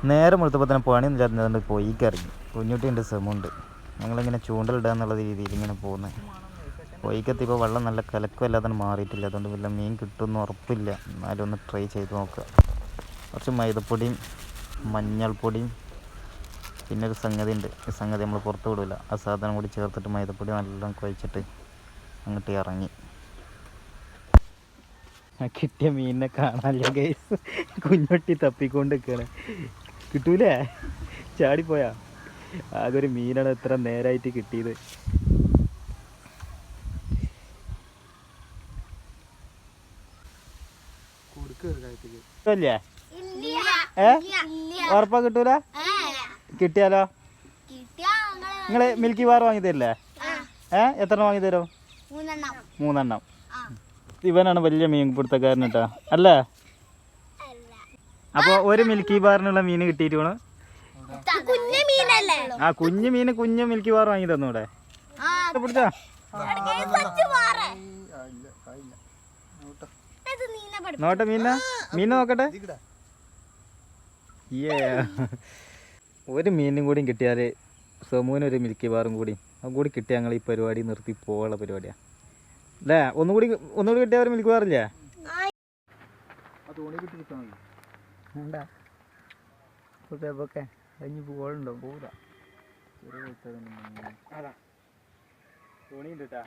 നേരെ മുഴുത്തപ്പോൾ തന്നെ പണിയൊന്നുമില്ലാത്തതുകൊണ്ട് പൊയ്ക്ക് ഇറങ്ങി. കുഞ്ഞുട്ടിയുണ്ട്, സെമുണ്ട്. ഞങ്ങളിങ്ങനെ ചൂണ്ടലിടുക എന്നുള്ള രീതിയിൽ ഇങ്ങനെ പോകുന്നത്. പൊയ്ക്കെത്തിയപ്പോൾ വെള്ളം നല്ല കലക്കമല്ലാതെ മാറിയിട്ടില്ല. അതുകൊണ്ട് വല്ല മീൻ കിട്ടുമെന്ന് ഉറപ്പില്ല. എന്നാലും ഒന്ന് ട്രൈ ചെയ്ത് നോക്കുക. കുറച്ച് മൈദപ്പൊടിയും മഞ്ഞൾപ്പൊടിയും പിന്നെ ഒരു സംഗതി ഉണ്ട്. ഈ സംഗതി നമ്മൾ പുറത്ത് വിടില്ല. ആ സാധനം കൂടി ചേർത്തിട്ട് മൈദപ്പൊടി നല്ലോണം കുഴച്ചിട്ട് അങ്ങോട്ട് ഇറങ്ങി. കിട്ടിയ മീനിനെ കാണാനില്ല ഗൈസ്. കുഞ്ഞൊട്ടി തപ്പിക്കൊണ്ട് നിൽക്കുകയാണ്. കിട്ടൂലേ? ചാടിപ്പോയാ? ആകെ ഒരു മീനാണ് എത്ര നേരമായിട്ട് കിട്ടിയത്. ഉറപ്പാ കിട്ടൂല? കിട്ടിയാലോ? നിങ്ങള് മിൽക്കി ബാർ വാങ്ങി തരില്ലേ? എത്ര വാങ്ങി തരും? 3 ഇവനാണ് വലിയ മീൻ പിടുത്തക്കാരൻ കേട്ടോ, അല്ലേ? അപ്പൊ ഒരു മിൽക്കി ബാറിനുള്ള മീൻ കിട്ടിയിട്ട് വേണം. ആ കുഞ്ഞു മിൽക്കി ബാർ വാങ്ങി തന്നൂടെ? പിടിച്ചോ. നോട്ടെ മീൻ നോക്കട്ടെ. ഒരു മീനും കൂടി കിട്ടിയാല് സമൂനൊരു മിൽക്കി ബാറും കൂടി അതും കൂടി കിട്ടിയാൽ ഞങ്ങൾ ഈ പരിപാടി നിർത്തി പോകാനുള്ള പരിപാടിയാ അല്ലേ? ഒന്നുകൂടി കിട്ടിയ ഒരു മിൽക്കി ബാറില്ലേ? കഴിഞ്ഞ് പോകലുണ്ടോ? പോകൂല. തോണിയുണ്ട് കേട്ടാ.